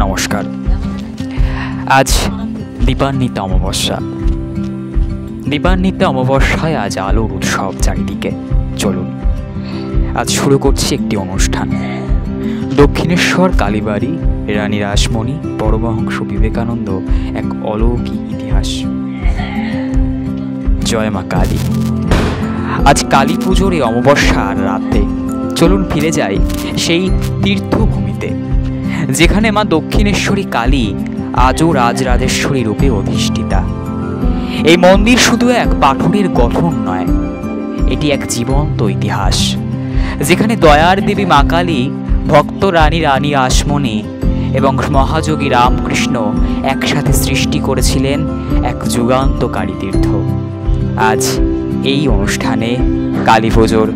নমস্কার। আজ দীপান্বিতা অমাবস্যা। দীপান্বিতা অমাবস্যায় আজ আলোর উৎসব চারিদিকে। চলুন আজ শুরু করছি একটি অনুষ্ঠান। দক্ষিণেশ্বর কালীবাড়ি, রানী রাসমণি, পরমহংস বিবেকানন্দ, এক অলৌকিক ইতিহাস। জয় মা কালী। আজ কালী পুজোর এই অমাবস্যার রাতে চলুন ফিরে যাই সেই তীর্থভূমিতে, যেখানে মা দক্ষিণেশ্বরী কালী আজও রাজরাজেশ্বরী রূপে অধিষ্ঠিতা। এই মন্দির শুধু এক পাথরের গঠন নয়, এটি এক জীবন্ত ইতিহাস, যেখানে দয়ার দেবী মা কালী, ভক্ত রানী রাসমণি এবং মহাযোগী রামকৃষ্ণ একসাথে সৃষ্টি করেছিলেন এক যুগান্তকারী তীর্থ। আজ এই অনুষ্ঠানে কালী পুজোর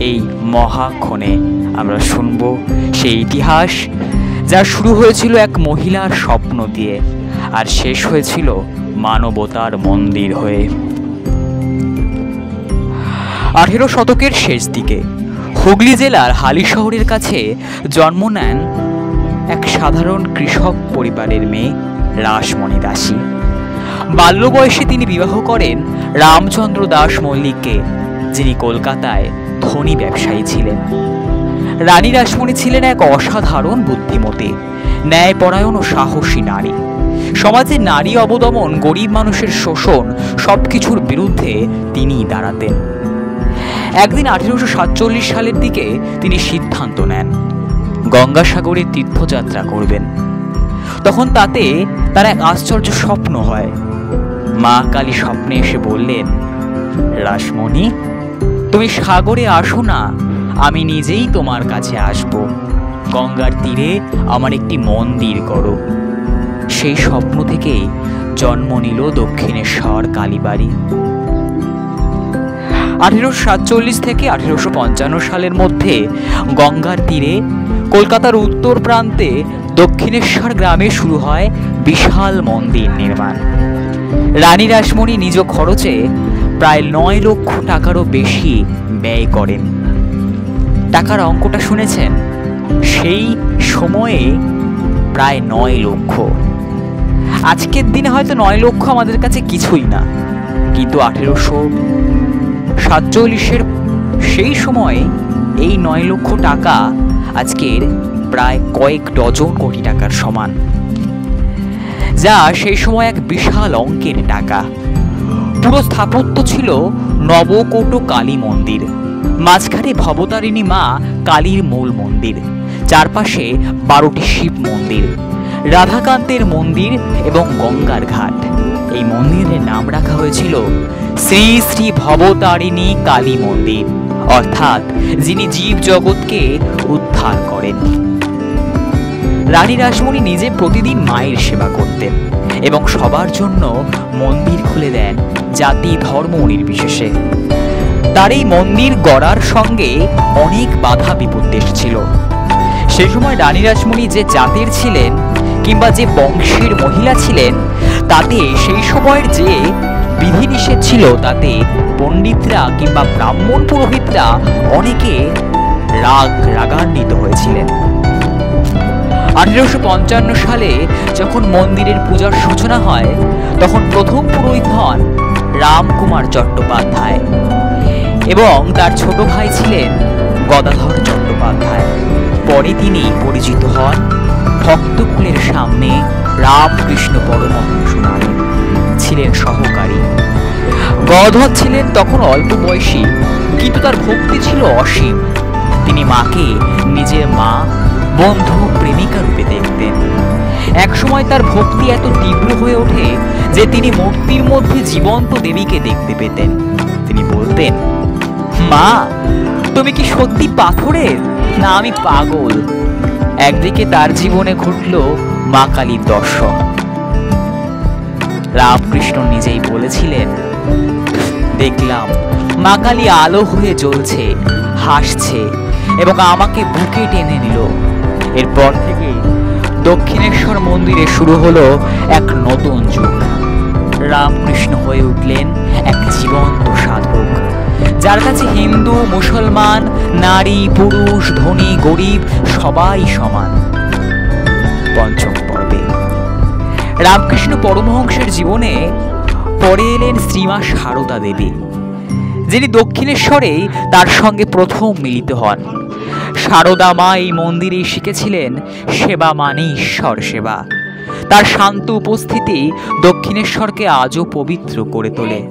এই মহাক্ষণে আমরা শুনব সেই ইতিহাস, যা শুরু হয়েছিল এক মহিলার স্বপ্ন দিয়ে আর শেষ হয়েছিল মানবতার মন্দির হয়ে। 18 শতকের শেষ দিকে হুগলি জেলার হালি শহরের কাছে জন্ম নেন এক সাধারণ কৃষক পরিবারের মেয়ে রাসমণি দাসী। বাল্য বয়সে তিনি বিবাহ করেন রামচন্দ্র দাস মল্লিককে, যিনি কলকাতায় ধনী ব্যবসায়ী ছিলেন। রানী রাসমণি ছিলেন এক অসাধারণ বুদ্ধিমতী, ন্যায়পরায়ণ ও সাহসী নারী। সমাজে নারী অবদমন, গরিব মানুষের শোষণ সবকিছুর বিরুদ্ধে তিনিই দাঁড়াতেন। একদিন 1847 সালের দিকে তিনি সিদ্ধান্ত নেন গঙ্গাসাগরে তীর্থযাত্রা করবেন। তখন তাতে তার এক আশ্চর্য স্বপ্ন হয়। মা কালী স্বপ্নে এসে বললেন, রাসমণি, তুমি সাগরে আসো না, আমি নিজেই তোমার কাছে আসব। গঙ্গার তীরে আমার একটি মন্দির করো। সেই স্বপ্ন থেকেই জন্ম নিল দক্ষিণেশ্বর কালীবাড়ি। 1847 থেকে 1855 সালের মধ্যে গঙ্গার তীরে কলকাতার উত্তর প্রান্তে দক্ষিণেশ্বর গ্রামে শুরু হয় বিশাল মন্দির নির্মাণ। রানী রাসমণি নিজ খরচে প্রায় 9 লক্ষ টাকারও বেশি ব্যয় করেন। টাকার অঙ্কটা শুনেছেন? সেই সময়ে প্রায় 9 লক্ষ। আজকের দিনে হয়তো 9 লক্ষ আমাদের কাছে কিছুই না, কিন্তু 1847-এর সেই সময়ে এই 9 লক্ষ টাকা আজকের প্রায় কয়েক ডজন কোটি টাকার সমান, যা সেই সময় এক বিশাল অঙ্কের টাকা। পুরো স্থাপত্য ছিল নবকোট কালী মন্দির, মাঝখানে ভবতারিণী মা কালীর মূল মন্দির, চারপাশে 12টি শিব মন্দির, রাধাকান্তের মন্দির এবং গঙ্গার ঘাট। এই মন্দিরের নাম রাখা হয়েছিল শ্রী শ্রী ভবতারিণী কালী মন্দির, অর্থাৎ যিনি জীব জগৎকে উদ্ধার করেন। রানী রাসমণি নিজে প্রতিদিন মায়ের সেবা করতেন এবং সবার জন্য মন্দির খুলে দেন, জাতি ধর্ম নির্বিশেষে। তার এই মন্দির গড়ার সঙ্গে অনেক বাধা বিপত্তি এসেছিল। সেই সময় রানী রাসমণি যে জাতের ছিলেন কিংবা যে বংশের মহিলা ছিলেন, তাতে সেই সময়ের যে বিধিনিষেধ ছিল, তাতে পণ্ডিতরা কিংবা ব্রাহ্মণ পুরোহিতরা অনেকে রাগান্বিত হয়েছিলেন। 1855 সালে যখন মন্দিরের পূজার সূচনা হয়, তখন প্রথম পুরোহিত হন রামকুমার চট্টোপাধ্যায় এবং তার ছোট ভাই ছিলেন গদাধর চট্টোপাধ্যায়। পরে তিনি পরিচিত হন ভক্তকুলের সামনে রামকৃষ্ণ পরমহংস নামে, ছিলেন সহকারী। গদাধর ছিলেন তখন অল্প বয়সী, কিন্তু তার ভক্তি ছিল অসীম। তিনি মাকে নিজের মা, বন্ধু, প্রেমিকা রূপে দেখতেন। একসময় তার ভক্তি এত তীব্র হয়ে ওঠে যে তিনি মূর্তির মধ্যে জীবন্ত দেবীকে দেখতে পেতেন। তিনি বলতেন, মা, তুমি কি সত্যি পাথরের, না আমি পাগল? একদিকে তার জীবনে ঘটল মা কালীর দর্শন। রামকৃষ্ণ নিজেই বলেছিলেন, দেখলাম মা কালী আলো হয়ে জ্বলছে, হাসছে এবং আমাকে বুকে টেনে নিল। এরপর থেকে দক্ষিণেশ্বর মন্দিরে শুরু হলো এক নতুন যুগ। রামকৃষ্ণ হয়ে উঠলেন এক জীবন্ত সাধক, যার কাছে হিন্দু মুসলমান নারী পুরুষ ধনী গরিব সবাই সমান। পঞ্চম পর্বে রামকৃষ্ণ পরমহংসের জীবনে পরে এলেন শ্রীমা সারদা দেবী, যিনি দক্ষিণেশ্বরেই তার সঙ্গে প্রথম মিলিত হন। সারদা মা এই মন্দিরেই শিখেছিলেন সেবা মানে ঈশ্বর সেবা। তার শান্ত উপস্থিতি দক্ষিণেশ্বরকে আজও পবিত্র করে তোলে।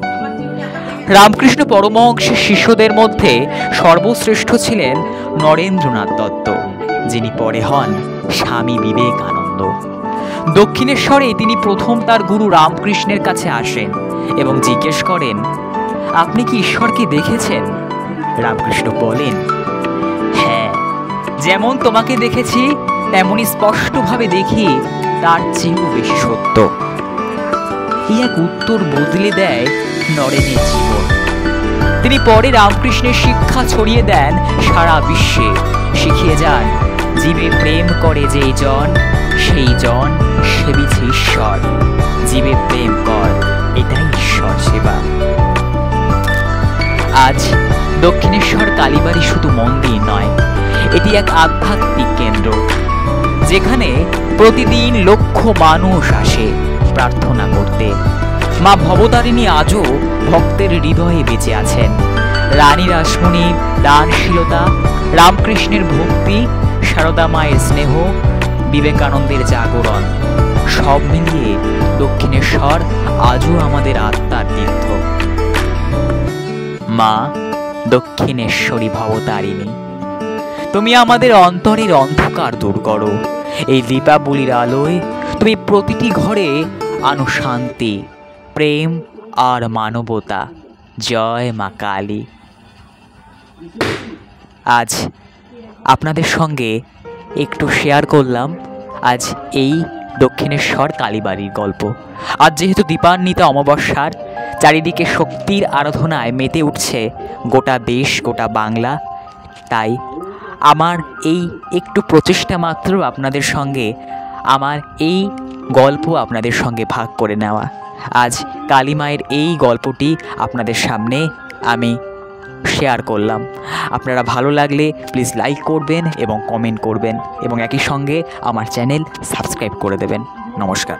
রামকৃষ্ণ পরমহংসের শিষ্যদের মধ্যে সর্বশ্রেষ্ঠ ছিলেন নরেন্দ্রনাথ দত্ত, যিনি পরে হন স্বামী বিবেকানন্দ। দক্ষিণেশ্বরে তিনি প্রথম তার গুরু রামকৃষ্ণের কাছে আসেন এবং জিজ্ঞেস করেন, আপনি কি ঈশ্বরকে দেখেছেন? রামকৃষ্ণ বলেন, হ্যাঁ, যেমন তোমাকে দেখেছি তেমনই স্পষ্টভাবে দেখি, তার চেয়েও বেশি সত্য। এই এক উত্তর বদলে দেয় নরেনের জীবন। তিনি পরে রামকৃষ্ণের শিক্ষা ছড়িয়ে দেন সারা বিশ্বে, শিখিয়ে যান জীবে প্রেম করে যেই জন সেই জন সেবিছে ঈশ্বর। জীবে প্রেম কর, এটাই ঈশ্বর সেবা। আজ দক্ষিণেশ্বর কালীবাড়ি শুধু মন্দির নয়, এটি এক আধ্যাত্মিক কেন্দ্র, যেখানে প্রতিদিন লক্ষ মানুষ আসে প্রার্থনা করতে। মা ভবতারিণী আজও ভক্তের হৃদয়ে বেঁচে আছেন। রানী রাসমণির দানশীলতা, রামকৃষ্ণের ভক্তি, সারদা মায়ের স্নেহ, বিবেকানন্দের জাগরণ, সব মিলিয়ে দক্ষিণেশ্বর আজও আমাদের আত্মার তীর্থ। মা দক্ষিণেশ্বরী ভবতারিণী, তুমি আমাদের অন্তরের অন্ধকার দূর করো। এই দীপাবলির আলোয় তুমি প্রতিটি ঘরে আনো শান্তি, প্রেম আর মানবতা। জয় মা কালী। আজ আপনাদের সঙ্গে একটু শেয়ার করলাম আজ এই দক্ষিণেশ্বর কালীবাড়ির গল্প। আজ যেহেতু দীপান্বিতা অমাবস্যার, চারিদিকে শক্তির আরাধনায় মেতে উঠছে গোটা দেশ, গোটা বাংলা, তাই আমার এই একটু প্রচেষ্টা মাত্র আপনাদের সঙ্গে আমার এই গল্প আপনাদের সঙ্গে ভাগ করে নেওয়া। আজ কালী মায়ের এই গল্পটি আপনাদের সামনে আমি শেয়ার করলাম। আপনারা ভালো লাগলে প্লিজ লাইক করবেন এবং কমেন্ট করবেন এবং একই সঙ্গে আমার চ্যানেল সাবস্ক্রাইব করে দেবেন। নমস্কার।